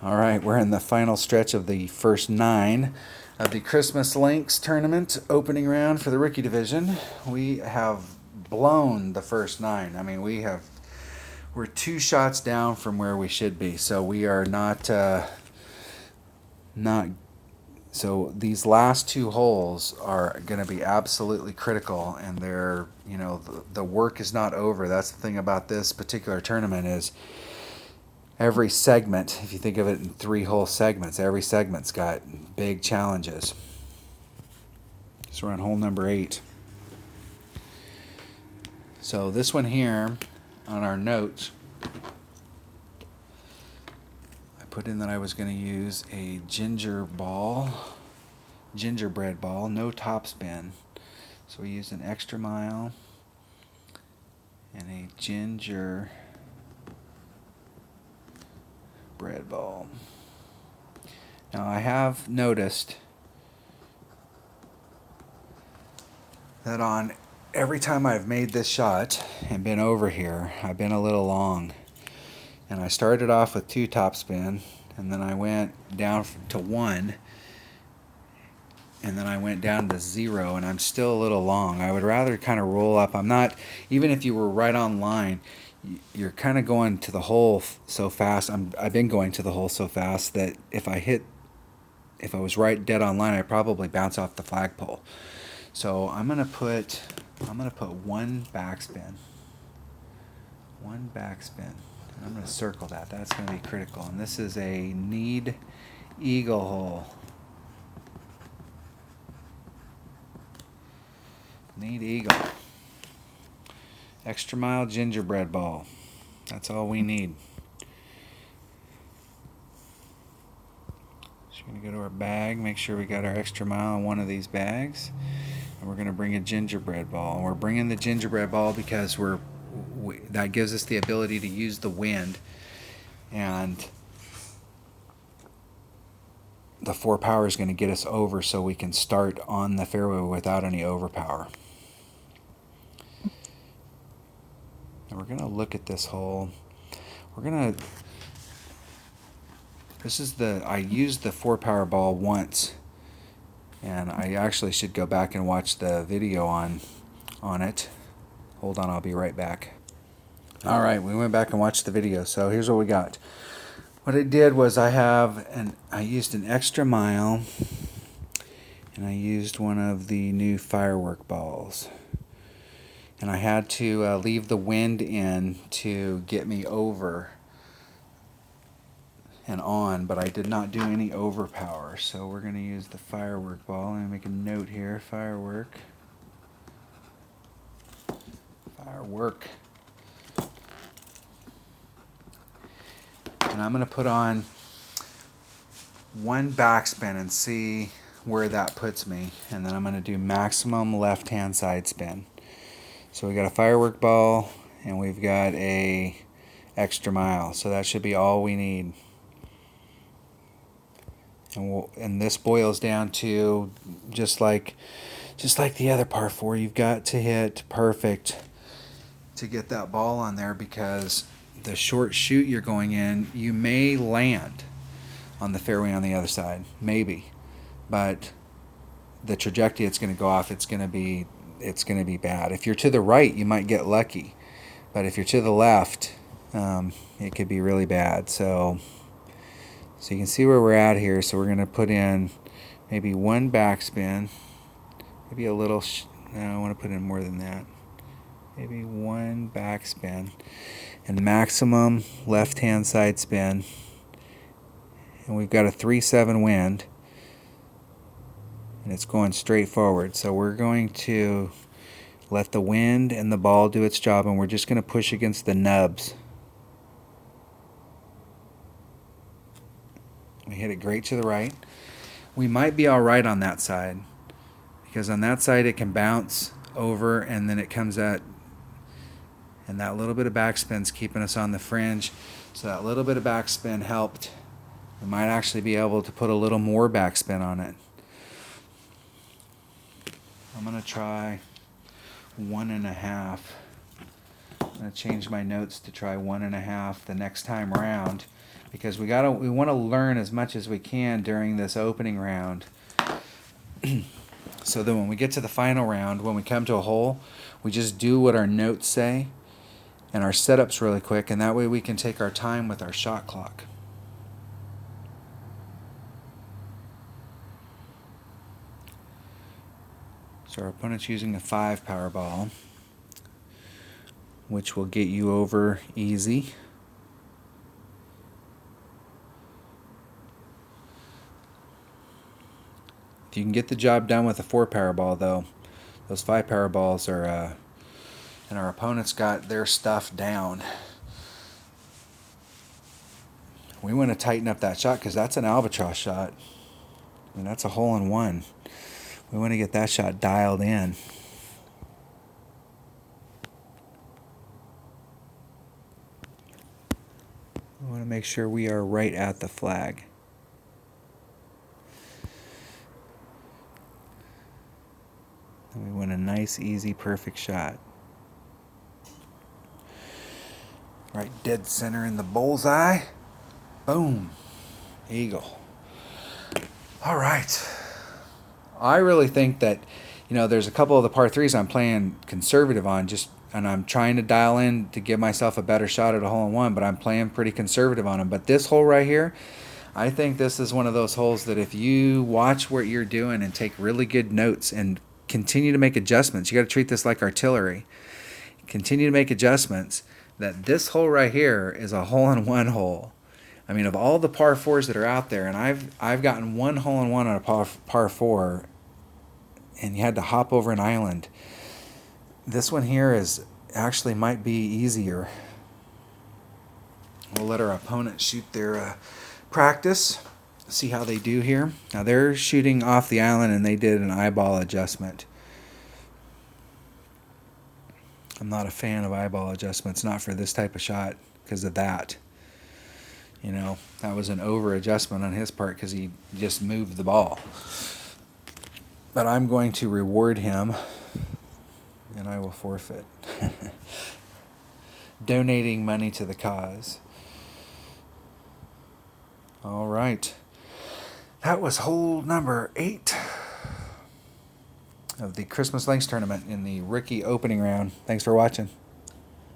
All right, we're in the final stretch of the first 9 of the Christmas Links tournament opening round for the rookie division. We have blown the first 9. I mean, we're 2 shots down from where we should be, so we are not. So these last 2 holes are going to be absolutely critical, and the work is not over. That's the thing about this particular tournament is every segment, if you think of it in 3 whole segments, every segment's got big challenges. So we're on hole number 8. So this one here, on our notes, I put in that I was going to use a gingerbread ball, no topspin. So we used an extra mile and a gingerbread ball. Now I have noticed that on every time I've made this shot and been over here, I've been a little long. And I started off with 2 topspin, and then I went down to 1, and then I went down to 0, and I'm still a little long. I would rather kind of roll up. I'm not, even if you were right on line, you're kind of going to the hole so fast. I've been going to the hole so fast that if I was right dead on line, I'd probably bounce off the flagpole. So I'm gonna put 1 backspin. 1 backspin. And I'm gonna circle that. That's gonna be critical. And this is a need eagle hole. Need eagle. Extra mile gingerbread ball. That's all we need. So we're gonna go to our bag, make sure we got our extra mile in one of these bags. And we're going to bring a gingerbread ball. And we're bringing the gingerbread ball because that gives us the ability to use the wind. And the 4 power is going to get us over so we can start on the fairway without any overpower. And we're going to look at this hole. I used the 4 power ball once. And I actually should go back and watch the video on it. Hold on, I'll be right back. All right, we went back and watched the video. So here's what we got. What I did was I used an extra mile, and I used one of the new firework balls. And I had to leave the wind in to get me over and on, but I did not do any overpower. So we're going to use the firework ball. I'm going to make a note here. Firework. And I'm going to put on 1 backspin and see where that puts me. And then I'm going to do maximum left-hand side spin. So we got a firework ball and we've got a extra mile. So that should be all we need. And this boils down to just like the other par 4, you've got to hit perfect to get that ball on there, because the short shoot you're going in, you may land on the fairway on the other side, maybe, but the trajectory it's going to go off, it's going to be bad. If you're to the right, you might get lucky, but if you're to the left, it could be really bad. So you can see where we're at here. So we're going to put in maybe 1 backspin, maybe a little, no, I want to put in more than that. Maybe 1 backspin and maximum left-hand side spin. And we've got a 3-7 wind, and it's going straight forward. So we're going to let the wind and the ball do its job, and we're just going to push against the nubs. We hit it great to the right. We might be all right on that side, because on that side it can bounce over and then it comes at, and that little bit of backspin's keeping us on the fringe. So that little bit of backspin helped. We might actually be able to put a little more backspin on it. I'm going to try 1.5. I'm going to change my notes to try 1.5 the next time around. because we want to learn as much as we can during this opening round. So then when we get to the final round, when we come to a hole, we just do what our notes say and our setups really quick, and that way we can take our time with our shot clock. So our opponent's using a 5 power ball, which will get you over easy. If you can get the job done with a 4 power ball, though, those 5 power balls are, and our opponent's got their stuff down. We want to tighten up that shot because that's an albatross shot. I mean, that's a hole-in-one. We want to get that shot dialed in. We want to make sure we are right at the flag. And we want a nice, easy, perfect shot. Right dead center in the bullseye. Boom. Eagle. All right. I really think that, there's a couple of the par 3s I'm playing conservative on, and I'm trying to dial in to give myself a better shot at a hole-in-one, but I'm playing pretty conservative on them. But this hole right here, I think this is one of those holes that if you watch what you're doing and take really good notes and continue to make adjustments, you got to treat this like artillery. Continue to make adjustments. That this hole right here is a hole-in-one hole. I mean, of all the par 4s that are out there, and I've gotten one hole-in-one on a par 4, and you had to hop over an island. This one here is actually might be easier. We'll let our opponent shoot their practice, see how they do here. Now they're shooting off the island, and they did an eyeball adjustment. I'm not a fan of eyeball adjustments, not for this type of shot because of that. That was an over adjustment on his part because he just moved the ball. But I'm going to reward him, and I will forfeit. Donating money to the cause. All right. That was hole number 8 of the Christmas Links tournament in the rookie opening round. Thanks for watching.